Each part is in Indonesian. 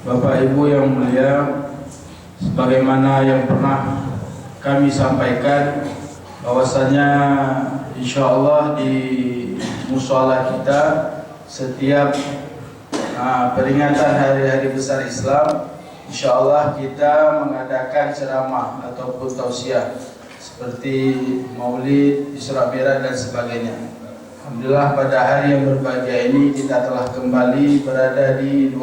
Bapak Ibu yang mulia, sebagaimana yang pernah kami sampaikan bahwasanya insyaallah di mushola kita setiap peringatan hari-hari besar Islam, insyaallah kita mengadakan ceramah ataupun tausiah seperti Maulid, Isra Mi'raj dan sebagainya. Alhamdulillah pada hari yang berbahagia ini kita telah kembali berada di 12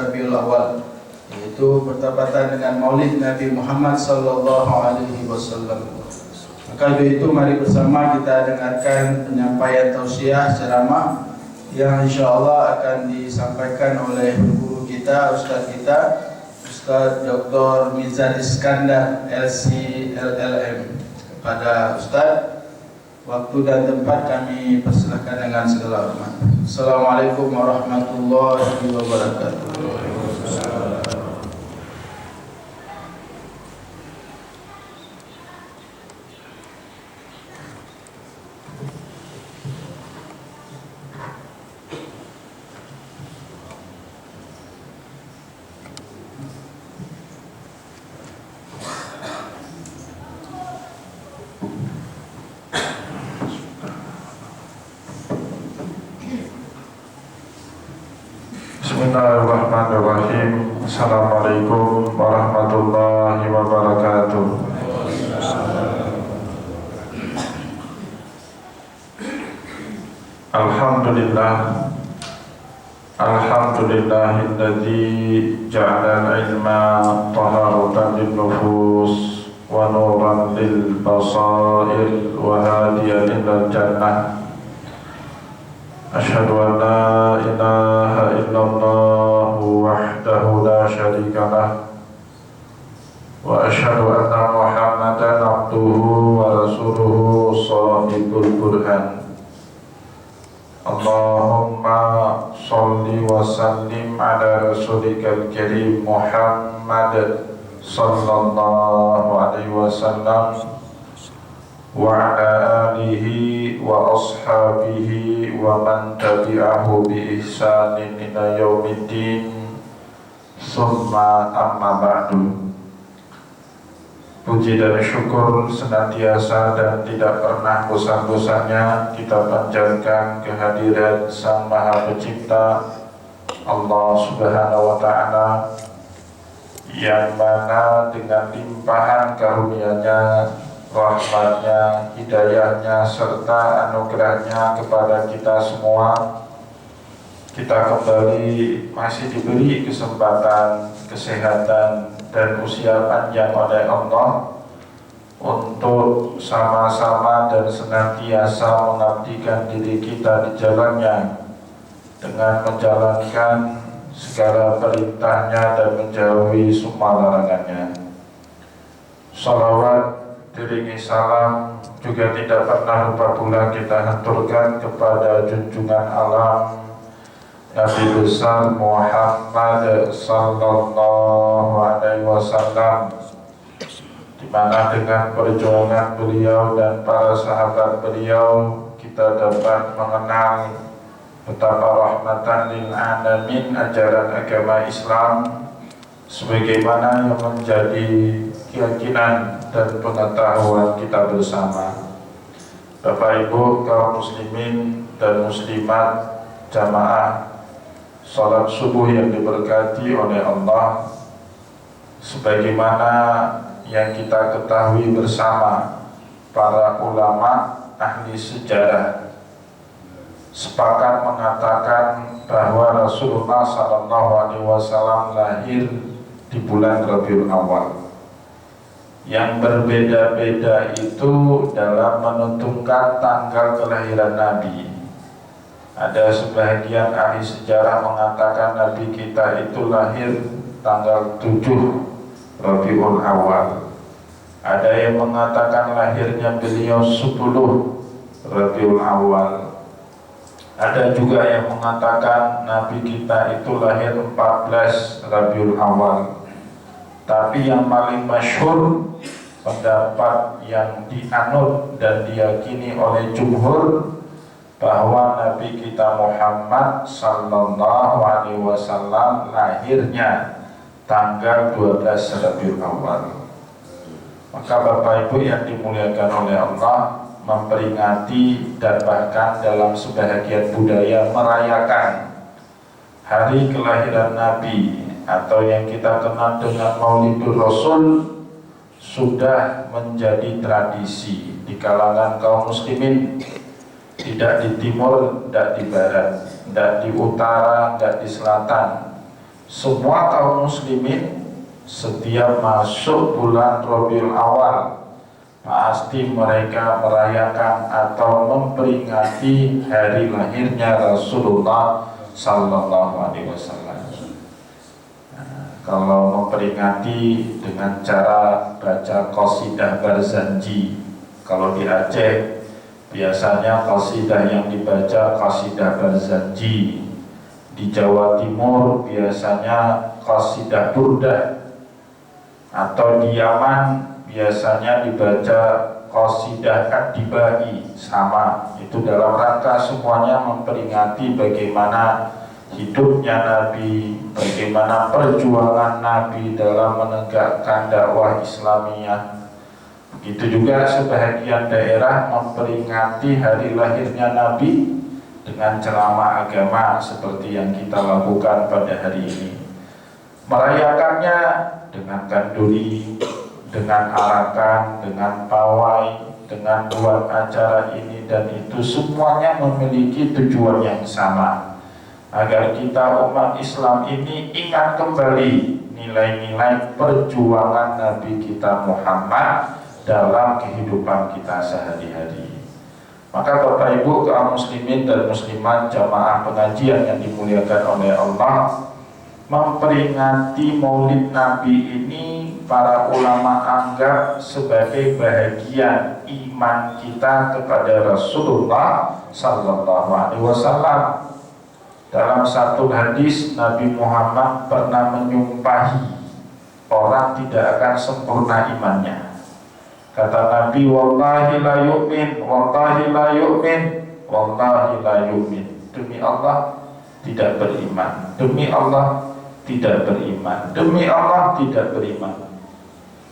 Rabiul Awal, yaitu bertepatan dengan Maulid Nabi Muhammad sallallahu alaihi wasallam. Maka itu mari bersama kita dengarkan penyampaian tausiah ceramah yang insyaallah akan disampaikan oleh guru kita, Ustaz kita, Ustaz Dr. Mizan Iskandar LC LLM. Kepada Ustaz, waktu dan tempat kami persilahkan dengan segala hormat. Assalamualaikum warahmatullahi wabarakatuh. Bismillahirrahmanirrahim. Assalamualaikum warahmatullahi wabarakatuh. Alhamdulillah, alhamdulillahilladzi ja'ala al-ilma taharatan lin-nufus wa nuran lil-basair wa hadiyan ilal jannah. Asyhadu an la ilaha illallah wahdahu la syarika lah wa asyhadu anna Muhammadan abduhu wa rasuluhu shadiqul burhan. Allahumma sholli wa sallim ala rasulikal karim Muhammad sallallahu alaihi wasallam wa ala alihi wa ashabihi wa man tabi'ahu bi ihsanin ila yaumiddin. Summa amma ba'du. Puji dan syukur senantiasa dan tidak pernah bosan-bosannya kita panjatkan kehadiran Sang Maha Pencipta Allah Subhanahu wa Ta'ala, yang mana dengan limpahan karunia-Nya, rahmatnya, hidayahnya, serta anugerahnya kepada kita semua, kita kembali masih diberi kesempatan, kesehatan, dan usia panjang oleh Allah untuk sama-sama dan senantiasa mengabdikan diri kita di jalannya dengan menjalankan segala perintahnya dan menjauhi semua larangannya. Salawat diringi salam juga tidak pernah lupa pula kita haturkan kepada junjungan alam Nabi besar Muhammad sallallahu alaihi wasallam, di mana dengan perjuangan beliau dan para sahabat beliau kita dapat mengenal betapa rahmatan lil alamin ajaran agama Islam sebagaimana yang menjadi keyakinan dan pengetahuan kita bersama. Bapak Ibu kaum muslimin dan muslimat jamaah salat subuh yang diberkati oleh Allah, sebagaimana yang kita ketahui bersama, para ulama ahli sejarah sepakat mengatakan bahwa Rasulullah SAW lahir di bulan Rabiul Awal. Yang berbeda-beda itu dalam menentukan tanggal kelahiran Nabi. Ada sebagian ahli sejarah mengatakan Nabi kita itu lahir tanggal 7 Rabiul Awal. Ada yang mengatakan lahirnya beliau 10 Rabiul Awal. Ada juga yang mengatakan Nabi kita itu lahir 14 Rabiul Awal. Tapi yang paling masyhur, pendapat yang dianut dan diyakini oleh jumhur, bahwa Nabi kita Muhammad sallallahu alaihi wasallam lahirnya tanggal 12 Rabiul Awal. Maka Bapak Ibu yang dimuliakan oleh Allah, memperingati dan bahkan dalam sebahagian budaya merayakan hari kelahiran Nabi atau yang kita kenal dengan Maulidur Rasul sudah menjadi tradisi di kalangan kaum muslimin, tidak di timur, tidak di barat, tidak di utara, tidak di selatan. Semua kaum muslimin setiap masuk bulan Rabiul Awal pasti mereka merayakan atau memperingati hari lahirnya Rasulullah Sallallahu Alaihi Wasallam. Kalau memperingati dengan cara baca qasidah Barzanji, kalau di Aceh biasanya qasidah yang dibaca qasidah Barzanji, di Jawa Timur biasanya qasidah Burdah, atau di Yaman biasanya dibaca qasidah Ad-Dibai. Sama, itu dalam rangka semuanya memperingati bagaimana hidupnya Nabi, bagaimana perjuangan Nabi dalam menegakkan dakwah Islamiyah. Begitu juga sebahagian daerah memperingati hari lahirnya Nabi dengan ceramah agama seperti yang kita lakukan pada hari ini. Merayakannya dengan kanduri, dengan arakan, dengan pawai, dengan buat acara ini dan itu, semuanya memiliki tujuan yang sama, agar kita umat Islam ini ingat kembali nilai-nilai perjuangan Nabi kita Muhammad dalam kehidupan kita sehari-hari. Maka Bapak Ibu kaum muslimin dan muslimat jamaah pengajian yang dimuliakan oleh Allah, memperingati Maulid Nabi ini para ulama anggap sebagai bahagian iman kita kepada Rasulullah Sallallahu Alaihi Wasallam. Dalam satu hadis Nabi Muhammad pernah menyumpahi orang tidak akan sempurna imannya. Kata Nabi, wallahi la yu'min, wallahi la yu'min, wallahi la yu'min. Demi Allah tidak beriman, demi Allah tidak beriman, demi Allah tidak beriman.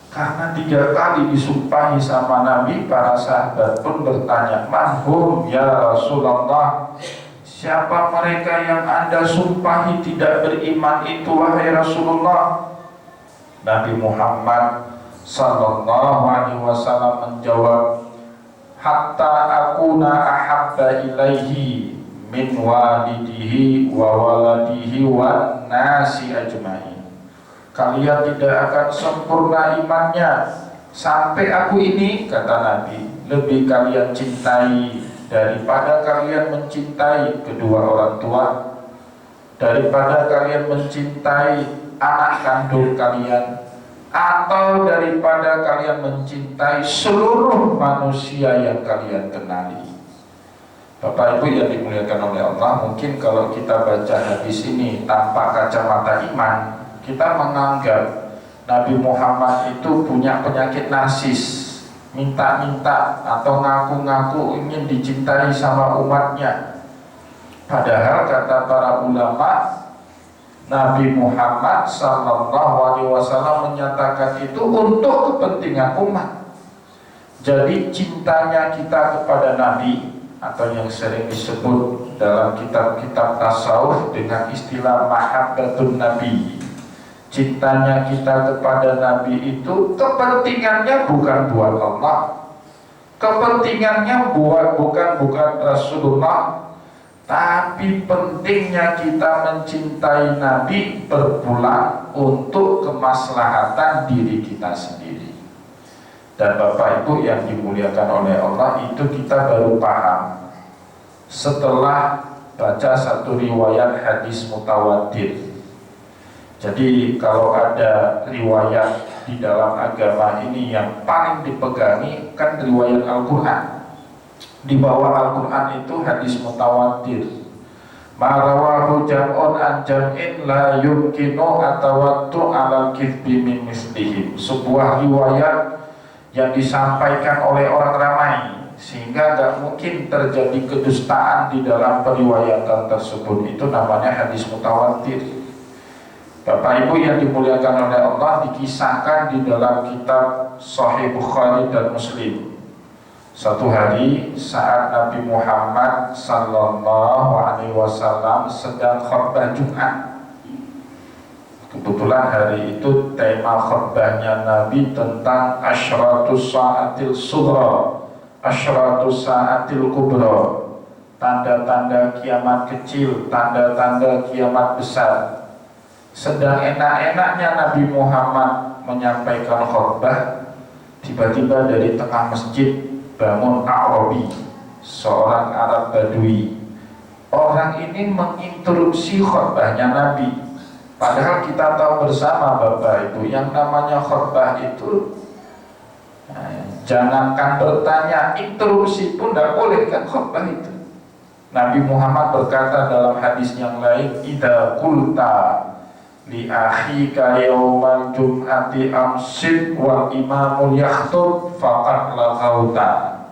Karena 3 kali disumpahi sama Nabi, para sahabat pun bertanya, manhum ya Rasulullah, siapa mereka yang Anda sumpahi tidak beriman itu wahai Rasulullah? Nabi Muhammad Sallallahu Alaihi Wasallam menjawab, hatta akuna ahabba ilaihi min walidihi wa waladihi wa nasi ajmain. Kalian tidak akan sempurna imannya sampai aku ini, kata Nabi, lebih kalian cintai daripada kalian mencintai kedua orang tua, daripada kalian mencintai anak kandung kalian, atau daripada kalian mencintai seluruh manusia yang kalian kenali. Bapak Ibu yang dimuliakan oleh Allah, mungkin kalau kita baca hadis ini tanpa kacamata iman, kita menganggap Nabi Muhammad itu punya penyakit narsis, minta-minta atau ngaku-ngaku ingin dicintai sama umatnya. Padahal kata para ulama, Nabi Muhammad Sallallahu Alaihi Wasallam menyatakan itu untuk kepentingan umat. Jadi cintanya kita kepada Nabi, atau yang sering disebut dalam kitab-kitab tasawuf dengan istilah mahabbatun Nabi, cintanya kita kepada Nabi itu kepentingannya bukan buat Allah, kepentingannya bukan Rasulullah, tapi pentingnya kita mencintai Nabi berpulang untuk kemaslahatan diri kita sendiri. Dan Bapak Ibu yang dimuliakan oleh Allah, itu kita baru paham setelah baca satu riwayat hadis mutawatir. Jadi kalau ada riwayat di dalam agama ini yang paling dipegangi kan riwayat Al-Quran. Di bawah Al-Quran itu hadis mutawatir. Marawahu jam'un an jam'in la yumkinu atawattu ala kithbi min mislihim. Sebuah riwayat yang disampaikan oleh orang ramai sehingga gak mungkin terjadi kedustaan di dalam periwayatan tersebut. Itu namanya hadis mutawatir. Bapak Ibu yang dimuliakan oleh Allah, dikisahkan di dalam kitab Sahih Bukhari dan Muslim. Satu hari saat Nabi Muhammad sallallahu alaihi wasallam sedang khutbah Jumat. Kebetulan hari itu tema khutbahnya Nabi tentang asyratus sa'atil sughra, asyratus sa'atil kubra, tanda-tanda kiamat kecil, tanda-tanda kiamat besar. Sedang enak-enaknya Nabi Muhammad menyampaikan khutbah, tiba-tiba dari tengah masjid bangun A'rabi, seorang Arab Badui. Orang ini menginterupsi khutbahnya Nabi. Padahal kita tahu bersama Bapak Ibu, yang namanya khutbah itu jangankan bertanya, interupsi pun tidak boleh kan khutbah itu. Nabi Muhammad berkata dalam hadis yang lain, idza qulta li akhika yaumal jum'ati amsid wal imamul yakhtub faqad laghauta.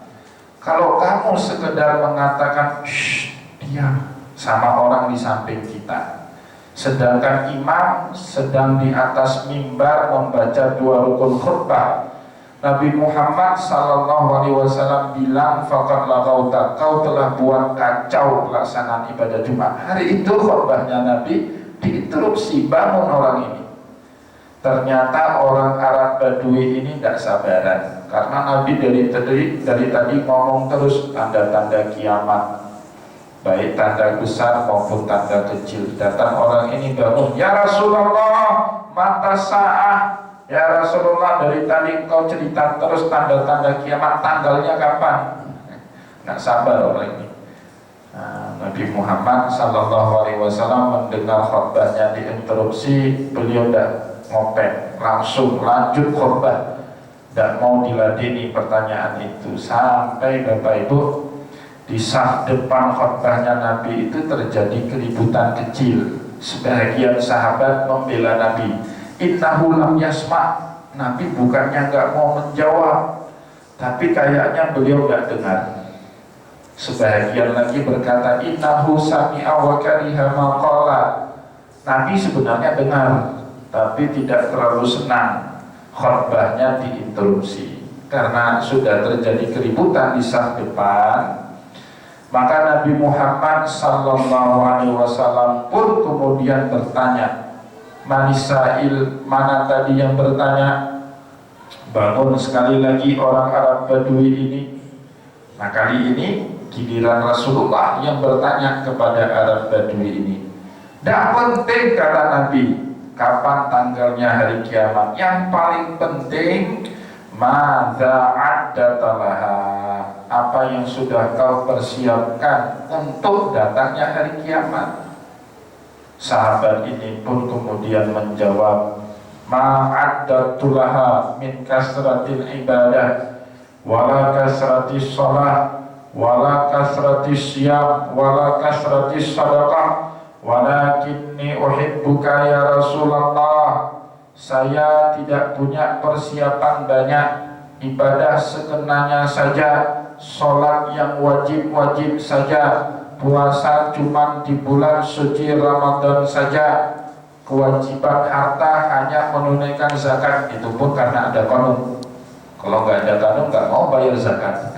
Kalau kamu sekedar mengatakan shh, diam sama orang di samping kita, sedangkan imam sedang di atas mimbar membaca dua rukun khutbah, Nabi Muhammad sallallahu alaihi wasallam bilang faqad laghauta, kau telah buat kacau pelaksanaan ibadah Jumat. Hari itu khutbahnya Nabi diinterupsi, bangun orang ini. Ternyata orang Arab Badui ini tidak sabaran, karena Nabi dari tadi ngomong terus tanda-tanda kiamat, baik tanda besar maupun tanda kecil. Datang orang ini bangun, ya Rasulullah, mata sa'ah. Ya Rasulullah, dari tadi engkau cerita terus tanda-tanda kiamat, tanggalnya kapan? Nggak sabar orang ini. Nabi Muhammad sallallahu alaihi wasallam mendengar khutbahnya diinterupsi, beliau tidak ngopek, langsung lanjut khutbah, tidak mau diladeni pertanyaan itu. Sampai Bapak Ibu, di saf depan khutbahnya Nabi itu terjadi keributan kecil. Sebagian sahabat membela Nabi, innahu lam yasma'. Nabi bukannya nggak mau menjawab, tapi kayaknya beliau nggak dengar. Sebagian lagi berkata, innahu sami'a wa kariha ma qala. Nabi sebenarnya dengar, tapi tidak terlalu senang khutbahnya diinterupsi. Karena sudah terjadi keributan di saf depan, maka Nabi Muhammad sallallahu alaihi wasallam pun kemudian bertanya, Manisail, mana tadi yang bertanya? Bangun sekali lagi orang Arab Badui ini. Nah kali ini giliran Rasulullah yang bertanya kepada Arab Badui ini. Tidak penting kata Nabi kapan tanggalnya hari kiamat, yang paling penting madza addatalaha, apa yang sudah kau persiapkan untuk datangnya hari kiamat. Sahabat ini pun kemudian menjawab, ma'addatulaha min kasratil ibadah wala kasratis shalah wala kasratis siyam wala kasratis sadaqah walakinni uhibbuka ya Rasulullah. Saya tidak punya persiapan banyak, ibadah sekenanya saja, sholat yang wajib-wajib saja, puasa cuma di bulan suci Ramadan saja, kewajiban harta hanya menunaikan zakat, itu pun karena ada kanun. Kalau nggak ada kanun nggak mau bayar zakat.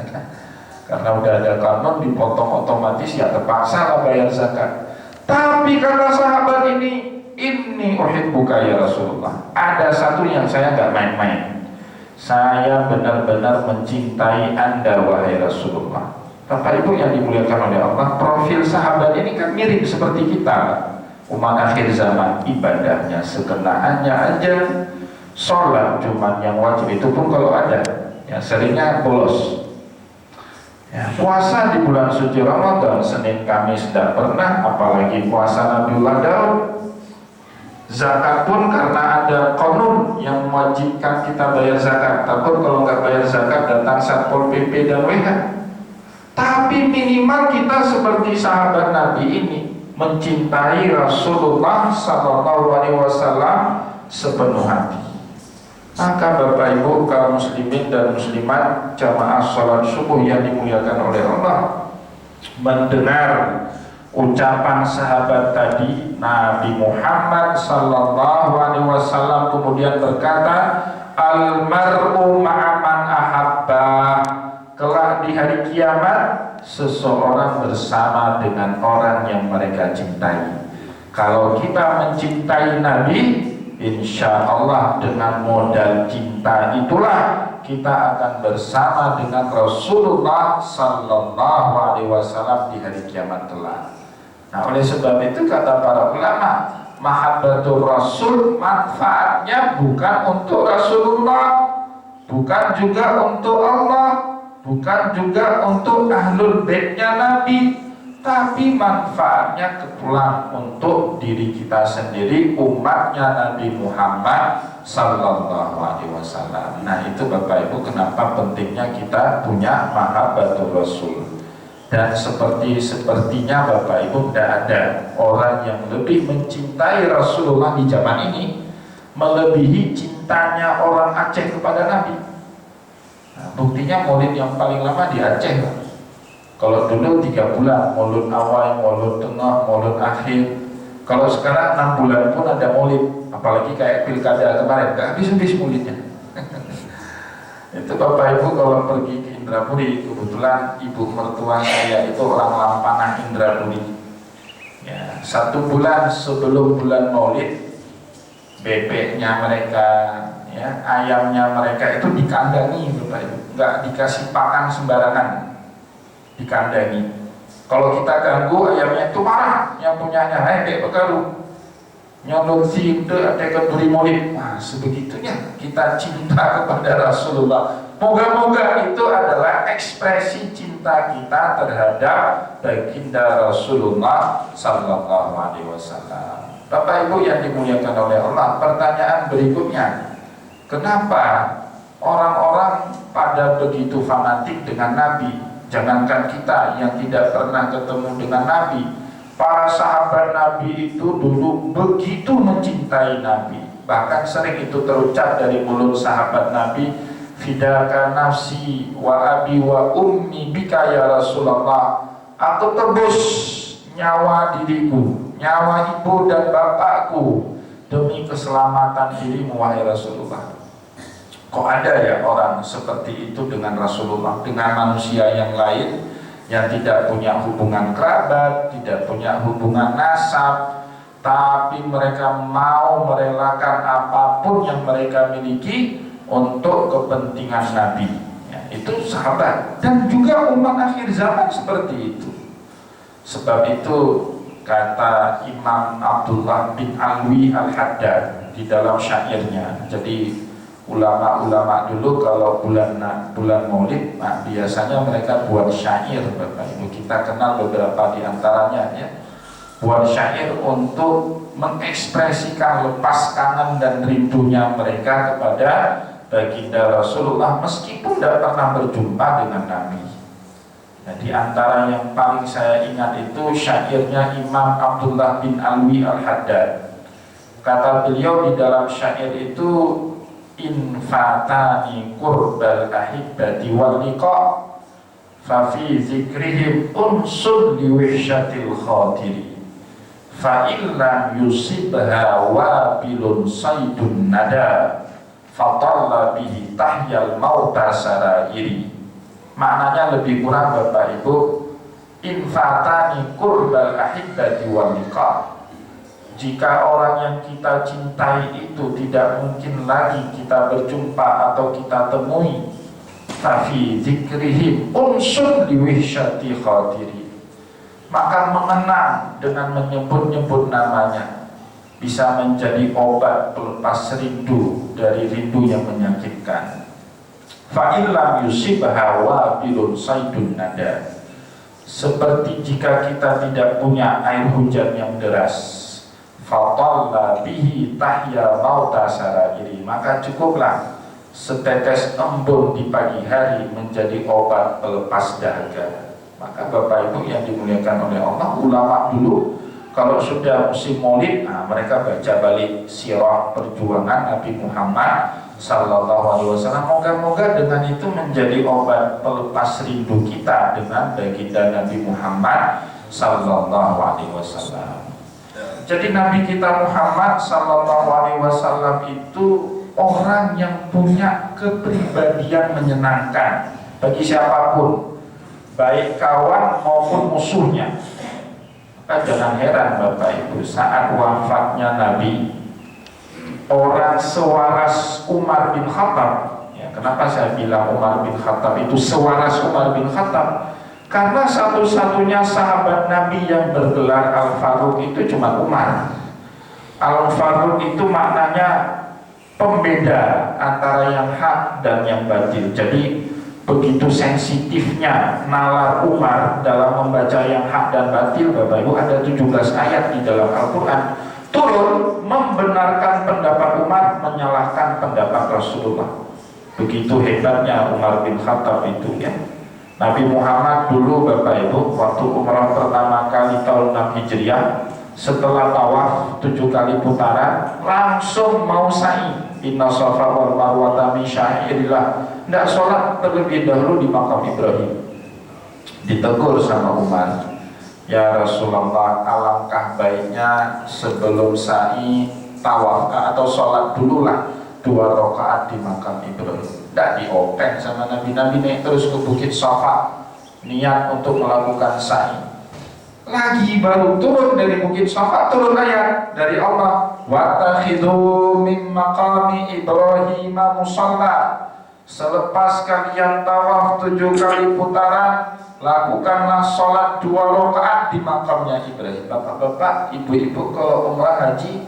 Karena udah ada kanun dipotong otomatis, ya terpaksa lah bayar zakat. Tapi kata sahabat ini uhibbuka ya Rasulullah, ada satu yang saya nggak main-main, saya benar-benar mencintai Anda wahai Rasulullah. Bapak Ibu yang dimuliakan oleh Allah, profil sahabat ini kan mirip seperti kita, umat akhir zaman. Ibadahnya sekenaannya aja, sholat cuma yang wajib, itu pun kalau ada, ya seringnya bolos. Ya, puasa di bulan suci Ramadan, Senin Kamis tidak pernah, apalagi puasa Nabiullah Daud. Zakat pun karena ada qanun yang mewajibkan kita bayar zakat, takut kalau nggak bayar zakat datang Satpol PP dan WH. Tapi minimal kita seperti sahabat Nabi ini, mencintai Rasulullah sallallahu alaihi wasallam sepenuh hati. Maka Bapak Ibu kaum muslimin dan muslimat jamaah salat subuh yang dimuliakan oleh Allah, mendengar ucapan sahabat tadi, Nabi Muhammad sallallahu alaihi wasallam kemudian berkata, almar'u ma'aman ahabba. Kelak di hari kiamat, seseorang bersama dengan orang yang mereka cintai. Kalau kita mencintai Nabi, insya Allah dengan modal cinta itulah kita akan bersama dengan Rasulullah sallallahu alaihi wasallam di hari kiamat kelak. Nah, oleh sebab itu kata para ulama, mahabbatur Rasul manfaatnya bukan untuk Rasulullah, bukan juga untuk Allah, bukan juga untuk ahlul baitnya Nabi, tapi manfaatnya kepulang untuk diri kita sendiri, umatnya Nabi Muhammad sallallahu alaihi wasallam. Nah, itu Bapak Ibu kenapa pentingnya kita punya mahabbatur Rasul. Dan sepertinya Bapak Ibu tidak ada orang yang lebih mencintai Rasulullah di zaman ini melebihi cintanya orang Aceh kepada Nabi. Nah, buktinya maulid yang paling lama di Aceh. Kalau dulu 3 bulan, maulud awal, maulud tengah, maulud akhir. Kalau sekarang 6 bulan pun ada maulid, apalagi kayak pilkada kemarin, gak habis-habis maulidnya. Itu Bapak Ibu kalau pergi ke Indrapuri, kebetulan ibu mertua saya itu orang Lampanah Indrapuri. Ya, 1 bulan sebelum bulan maulid, bebeknya mereka, ya, ayamnya mereka itu dikandangi Bapak Ibu, nggak dikasih pakan sembarangan, dikandangi. Kalau kita ganggu ayamnya itu marah, yang punyanya, dek begalu nyolong si itu ada kenduri maulid. Nah, sebegitunya kita cinta kepada Rasulullah. Moga-moga itu adalah ekspresi cinta kita terhadap baginda Rasulullah sallallahu alaihi wasallam. Bapak Ibu yang dimuliakan oleh Allah, pertanyaan berikutnya, kenapa orang-orang pada begitu fanatik dengan Nabi? Jangankan kita yang tidak pernah ketemu dengan Nabi, para sahabat Nabi itu dulu begitu mencintai Nabi. Bahkan sering itu terucap dari mulut sahabat Nabi, fidaka nafsi wa abi wa ummi bika ya Rasulullah. Aku tebus nyawa diriku, nyawa ibu dan bapakku demi keselamatan dirimu wahai Rasulullah. Kok ada ya orang seperti itu dengan Rasulullah, dengan manusia yang lain yang tidak punya hubungan kerabat, tidak punya hubungan nasab, tapi mereka mau merelakan apapun yang mereka miliki untuk kepentingan Nabi. Ya, itu sahabat dan juga umat akhir zaman seperti itu. Sebab itu kata Imam Abdullah bin Alwi Al-Haddad di dalam syairnya. Jadi ulama-ulama dulu kalau bulan maulid, nah, biasanya mereka buat syair Bapak Ibu. Kita kenal beberapa di antaranya, ya. Buat syair untuk mengekspresikan lepas kangen dan rindunya mereka kepada baginda Rasulullah meskipun tidak pernah berjumpa dengan Nabi. Nah, di antara yang paling saya ingat itu syairnya Imam Abdullah bin Alwi Al-Haddad. Kata beliau di dalam syair itu, in fatani qurbal ahibbati wal liqa fa fi zikrihim unsul li wihsyatil khatiri fa illam yusibha wabilun saydun nada fatalla bihi tahyal mauta sarairi. Maknanya lebih kurang Bapak Ibu, in fatani qurbal ahibbati wal liqa, jika orang yang kita cintai itu tidak mungkin lagi kita berjumpa atau kita temui, tapi zikrihim unsur liwihsyati khatiri, maka mengenang dengan menyebut-nyebut namanya bisa menjadi obat pelepas rindu dari rindu yang menyakitkan. Fa'illam yusibha wabilun saydun nada, seperti jika kita tidak punya air hujan yang deras, fatalla bihi tahya mauta sarairi, maka cukuplah setetes embun di pagi hari menjadi obat pelepas dahaga. Maka Bapak Ibu yang dimuliakan oleh Allah, ulama dulu kalau sudah musim maulid, nah, mereka baca balik sirah perjuangan Nabi Muhammad sallallahu alaihi wasallam. Moga-moga dengan itu menjadi obat pelepas rindu kita dengan baginda Nabi Muhammad sallallahu alaihi wasallam. Jadi Nabi kita Muhammad sallallahu alaihi wasallam itu orang yang punya kepribadian menyenangkan bagi siapapun, baik kawan maupun musuhnya. Maka jangan heran Bapak Ibu, saat wafatnya Nabi, orang sewaras Umar bin Khattab, ya, kenapa saya bilang Umar bin Khattab itu sewaras Umar bin Khattab? Karena satu-satunya sahabat Nabi yang bergelar Al-Faruq itu cuma Umar. Al-Faruq itu maknanya pembeda antara yang hak dan yang batil. Jadi begitu sensitifnya nalar Umar dalam membaca yang hak dan batil. Bapak Ibu, ada 17 ayat di dalam Al-Quran turun membenarkan pendapat Umar, menyalahkan pendapat Rasulullah. Begitu hebatnya Umar bin Khattab itu, ya. Nabi Muhammad dulu Bapak Ibu waktu umrah pertama kali tahun 6 Hijriah, setelah tawaf 7 kali putaran langsung mau sa'i. Inna safa wal marwata min syairillah. Tidak sholat terlebih dahulu di makam Ibrahim. Ditegur sama Umar, ya Rasulullah, alangkah baiknya sebelum sa'i tawaf atau sholat dululah 2 rakaat di makam Ibrahim. Tidak diopen sama Nabi naik terus ke Bukit Safa niat untuk melakukan sa'i. Lagi baru turun dari Bukit Safa, turun ayat dari Allah, wattakhidhu min maqami Ibrahim musalla. Selepas kalian tawaf 7 kali putaran, lakukanlah sholat 2 rakaat di makamnya Ibrahim. Bapak-bapak, ibu-ibu kalau umrah haji,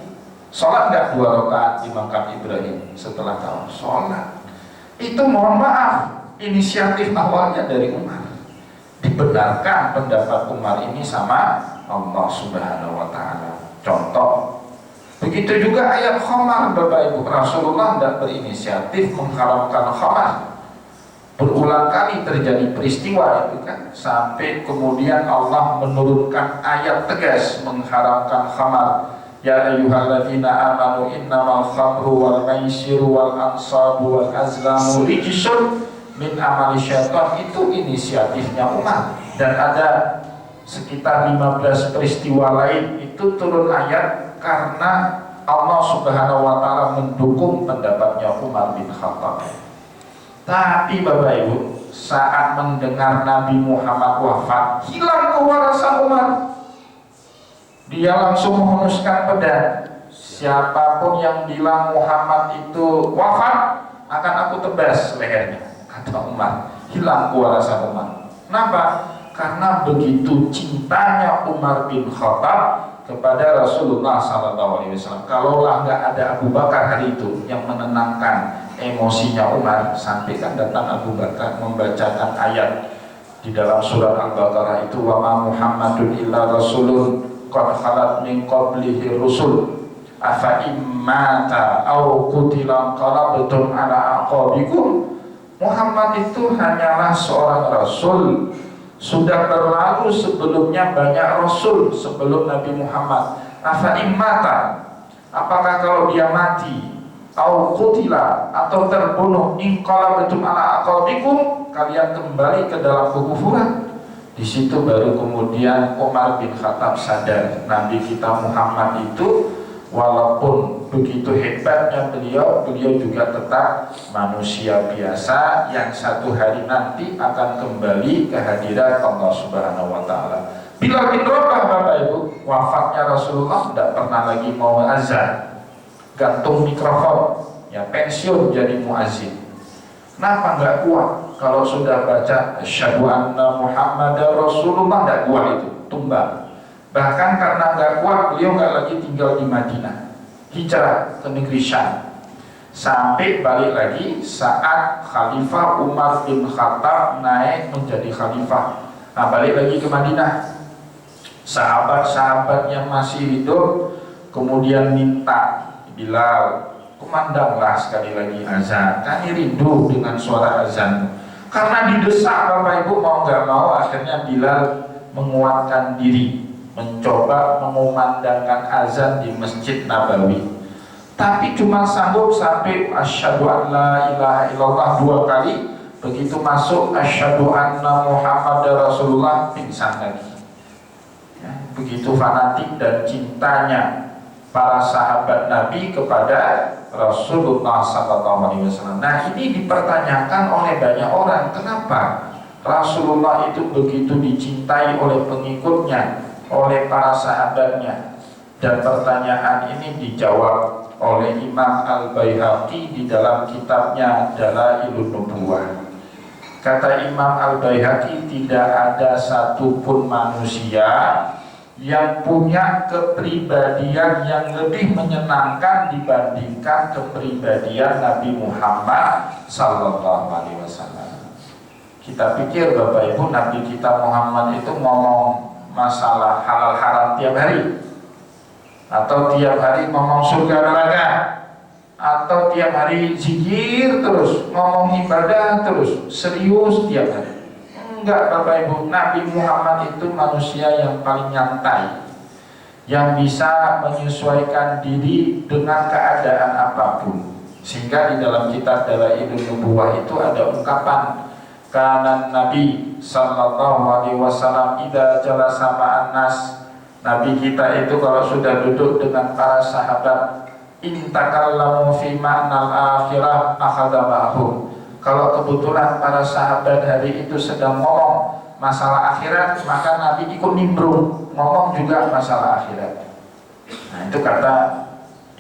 sholat nggak 2 rakaat di makam Ibrahim setelah tawaf? Sholat. Itu mohon maaf, inisiatif awalnya dari Umar. Dibenarkan pendapat Umar ini sama Allah Subhanahu wa Ta'ala. Contoh, begitu juga ayat khamar Bapak Ibu. Rasulullah tidak berinisiatif mengharamkan khamar. Berulang kali terjadi peristiwa itu kan, sampai kemudian Allah menurunkan ayat tegas mengharamkan khamar. Ya ayyuhalladzina amanu innamal khamru wal maisiru wal ansabu wal azlamu rijsun min amali syaitan. Itu inisiatifnya Umar. Dan ada sekitar 15 peristiwa lain itu turun ayat karena Allah Subhanahu wa Ta'ala mendukung pendapatnya Umar bin Khattab. Tapi Bapak Ibu, saat mendengar Nabi Muhammad wafat, hilang kewarasan Umar. Dia langsung menghunuskan pedang. Siapapun yang bilang Muhammad itu wafat, akan aku tebas lehernya, kata Umar. Hilang kewarasan Umar. Kenapa? Karena begitu cintanya Umar bin Khattab kepada Rasulullah SAW. Kalaulah nggak ada Abu Bakar hari itu yang menenangkan emosinya Umar, sampai kan datang Abu Bakar membacakan ayat di dalam surat Al-Baqarah itu, wa ma Muhammadun illa rasulun qad khalat min qablihi rusul afa immata aw qutila qalabtum ala aqabikum. Muhammad itu hanyalah seorang rasul, sudah berlalu sebelumnya banyak rasul sebelum Nabi Muhammad. Afa immata, apakah kalau dia mati, au qutila, atau terbunuh, in qalabtum ala aqabikum, kalian kembali ke dalam kekufuran. Di situ baru kemudian Umar bin Khattab sadar, Nabi kita Muhammad itu walaupun begitu hebatnya beliau juga tetap manusia biasa yang satu hari nanti akan kembali ke hadirat Allah Subhanahu wa Ta'ala. Bilal bin Rabah Bapak Ibu, wafatnya Rasulullah tidak pernah lagi mau azan, gantung mikrofon, ya pensiun jadi muazzin. Kenapa nggak kuat? Kalau sudah baca asyhadu anna Muhammadar Rasulullah, nggak kuat itu, tumbang. Bahkan karena nggak kuat, beliau nggak lagi tinggal di Madinah, hijrah ke negeri Syam. Sampai balik lagi saat Khalifah Umar bin Khattab naik menjadi khalifah. Nah, balik lagi ke Madinah. Sahabat-sahabat yang masih hidup kemudian minta, Bilal, kumandanglah sekali lagi azan, kami rindu dengan suara azan. Karena didesak Bapak Ibu, mau nggak mau akhirnya Bilal menguatkan diri, mencoba mengumandangkan azan di Masjid Nabawi. Tapi cuma sanggup sampai asyhadu an la ilaha illallah 2 kali. Begitu masuk asyhadu anna Muhammadar Rasulullah, pingsan lagi. begitu fanatik dan cintanya para sahabat Nabi kepada Rasulullah SAW. Nah, ini dipertanyakan oleh banyak orang, kenapa Rasulullah itu begitu dicintai oleh pengikutnya, oleh para sahabatnya. Dan pertanyaan ini dijawab oleh Imam Al-Baihaqi di dalam kitabnya Dalailun Nubuwah. Kata Imam Al-Baihaqi, tidak ada satupun manusia yang punya kepribadian yang lebih menyenangkan dibandingkan kepribadian Nabi Muhammad Sallallahu Alaihi Wasallam. Kita pikir Bapak Ibu, Nabi kita Muhammad itu ngomong masalah halal haram tiap hari, atau tiap hari ngomong surga neraka, atau tiap hari zikir terus, ngomong ibadah terus, serius tiap hari. Enggak Bapak Ibu, Nabi Muhammad itu manusia yang paling nyantai, yang bisa menyesuaikan diri dengan keadaan apapun. Sehingga di dalam kitab Dalailun Nubuwah itu ada ungkapan, kana Nabi sallallahu alaihi wasallam idza jalasa ma'an nas. Nabi kita itu kalau sudah duduk dengan para sahabat, intakallamu fi ma'nal akhirah akhadha ma'hum. Kalau kebetulan para sahabat hari itu sedang ngomong masalah akhirat, maka Nabi ikut nimbrung ngomong juga masalah akhirat. Nah, itu kata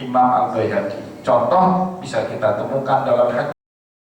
Imam Al-Baihaqi. Contoh bisa kita temukan dalam hadis